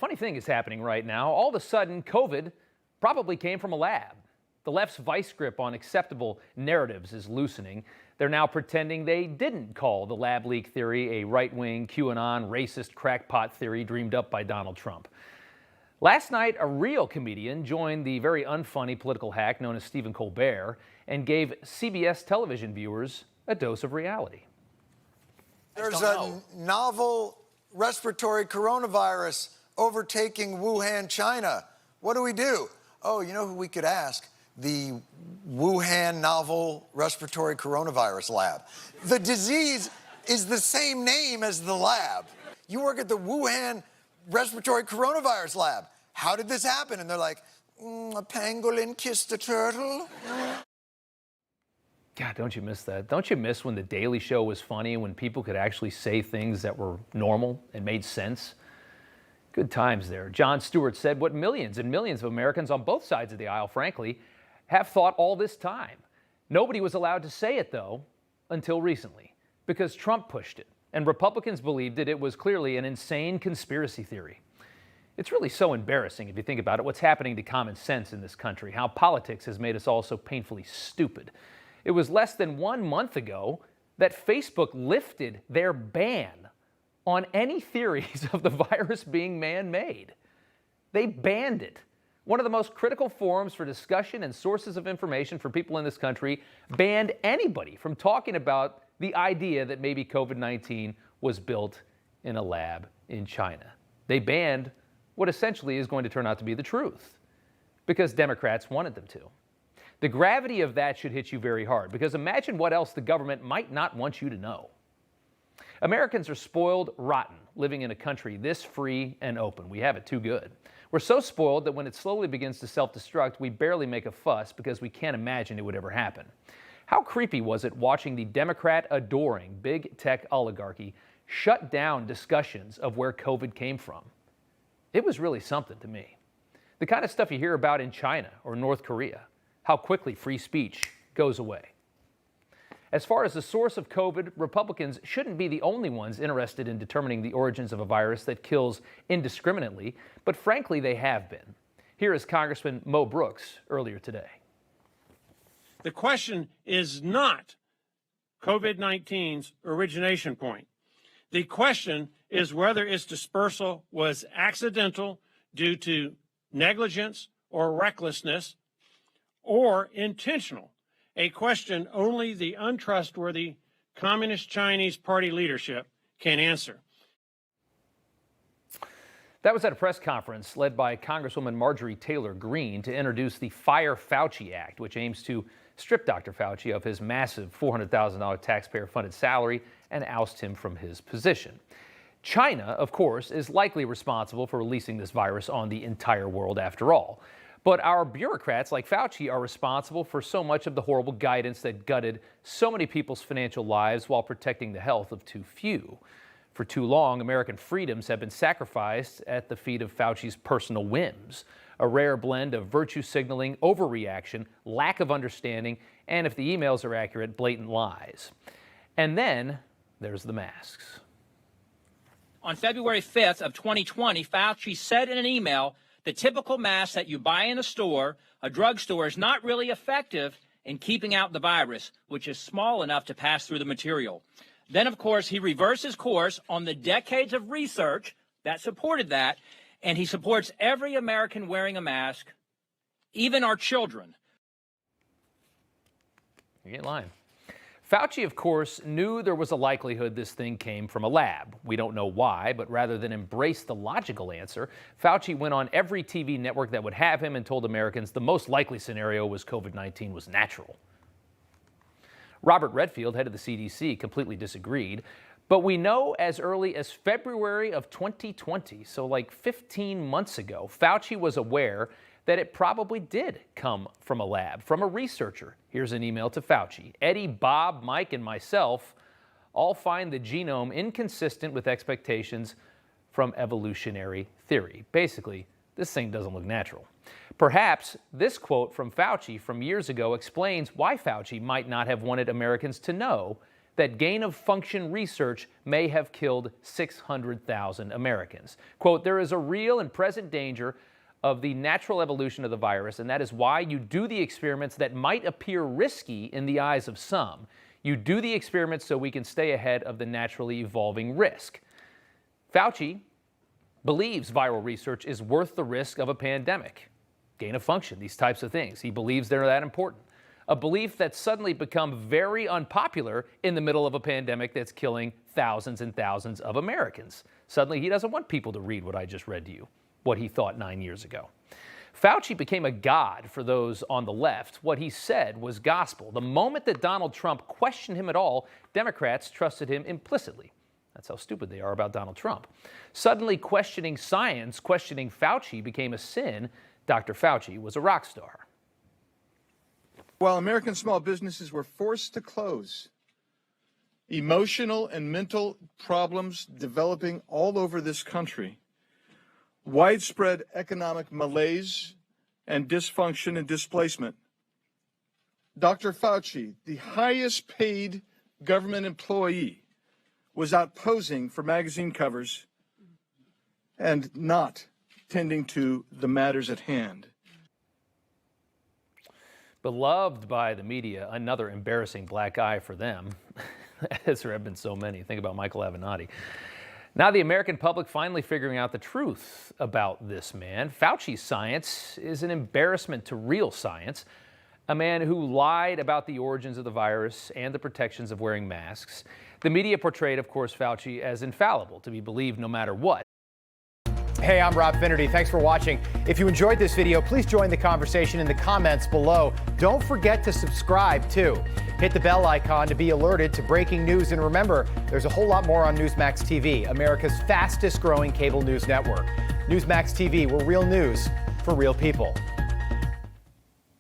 funny thing is happening right now. All of a sudden, COVID probably came from a lab. The left's vice grip on acceptable narratives is loosening. They're now pretending they didn't call the lab leak theory a right-wing, QAnon, racist crackpot theory dreamed up by Donald Trump. Last night, a real comedian joined the very unfunny political hack known as Stephen Colbert and gave CBS television viewers a dose of reality. There's a novel respiratory coronavirus overtaking Wuhan, China. What do? Oh, you know who we could ask? The Wuhan Novel Respiratory Coronavirus Lab. The disease is the same name as the lab. You work at the Wuhan Respiratory Coronavirus Lab. How did this happen? And they're like, a pangolin kissed a turtle. God, don't you miss that? Don't you miss when The Daily Show was funny, when people could actually say things that were normal and made sense? Good times there. Jon Stewart said what millions and millions of Americans on both sides of the aisle, frankly, have thought all this time. Nobody was allowed to say it, though, until recently, because Trump pushed it, and Republicans believed that it was clearly an insane conspiracy theory. It's really so embarrassing if you think about it, what's happening to common sense in this country, how politics has made us all so painfully stupid. It was less than 1 month ago that Facebook lifted their ban on any theories of the virus being man-made. They banned it. One of the most critical forums for discussion and sources of information for people in this country banned anybody from talking about the idea that maybe COVID-19 was built in a lab in China. They banned what essentially is going to turn out to be the truth because Democrats wanted them to. The gravity of that should hit you very hard because imagine what else the government might not want you to know. Americans are spoiled rotten living in a country this free and open. We have it too good. We're so spoiled that when it slowly begins to self-destruct, we barely make a fuss because we can't imagine it would ever happen. How creepy was it watching the Democrat-adoring big tech oligarchy shut down discussions of where COVID came from? It was really something to me. The kind of stuff you hear about in China or North Korea, how quickly free speech goes away. As far as the source of COVID, Republicans shouldn't be the only ones interested in determining the origins of a virus that kills indiscriminately, but frankly, they have been. Here is Congressman Mo Brooks earlier today. The question is not COVID-19's origination point. The question is whether its dispersal was accidental due to negligence or recklessness or intentional, a question only the untrustworthy Communist Chinese Party leadership can answer. That was at a press conference led by Congresswoman Marjorie Taylor Greene to introduce the Fire Fauci Act, which aims to strip Dr. Fauci of his massive $400,000 taxpayer-funded salary and oust him from his position. China, of course, is likely responsible for releasing this virus on the entire world after all. But our bureaucrats like Fauci are responsible for so much of the horrible guidance that gutted so many people's financial lives while protecting the health of too few. For too long, American freedoms have been sacrificed at the feet of Fauci's personal whims, a rare blend of virtue signaling, overreaction, lack of understanding, and if the emails are accurate, blatant lies. And then there's the masks. On February 5th of 2020, Fauci said in an email, the typical mask that you buy in a store, a drugstore, is not really effective in keeping out the virus, which is small enough to pass through the material. Then, of course, he reverses course on the decades of research that supported that, and he supports every American wearing a mask, even our children. You ain't lying. Fauci, of course, knew there was a likelihood this thing came from a lab. We don't know why, but rather than embrace the logical answer, Fauci went on every TV network that would have him and told Americans the most likely scenario was COVID-19 was natural. Robert Redfield, head of the CDC, completely disagreed. But we know as early as February of 2020, so like 15 months ago, Fauci was aware that it probably did come from a lab, from a researcher. Here's an email to Fauci. Eddie, Bob, Mike, and myself all find the genome inconsistent with expectations from evolutionary theory. Basically, this thing doesn't look natural. Perhaps this quote from Fauci from years ago explains why Fauci might not have wanted Americans to know that gain-of-function research may have killed 600,000 Americans. Quote, there is a real and present danger of the natural evolution of the virus, and that is why you do the experiments that might appear risky in the eyes of some. You do the experiments so we can stay ahead of the naturally evolving risk. Fauci believes viral research is worth the risk of a pandemic. Gain of function, these types of things. He believes they're that important. A belief that's suddenly become very unpopular in the middle of a pandemic that's killing thousands and thousands of Americans. Suddenly, he doesn't want people to read what I just read to you, what he thought 9 years ago. Fauci became a god for those on the left. What he said was gospel. The moment that Donald Trump questioned him at all, Democrats trusted him implicitly. That's how stupid they are about Donald Trump. Suddenly, questioning science, questioning Fauci became a sin. Dr. Fauci was a rock star. While American small businesses were forced to close, emotional and mental problems developing all over this country, widespread economic malaise and dysfunction and displacement. Dr. Fauci, the highest paid government employee, was out posing for magazine covers and not tending to the matters at hand. Beloved by the media, another embarrassing black eye for them, as there have been so many. Think about Michael Avenatti. Now the American public finally figuring out the truth about this man. Fauci's science is an embarrassment to real science. A man who lied about the origins of the virus and the protections of wearing masks. The media portrayed, of course, Fauci as infallible, to be believed no matter what. Hey, I'm Rob Finnerty. Thanks for watching. If you enjoyed this video, please join the conversation in the comments below. Don't forget to subscribe, too. Hit the bell icon to be alerted to breaking news. And remember, there's a whole lot more on Newsmax TV, America's fastest growing cable news network. Newsmax TV, we're real news for real people.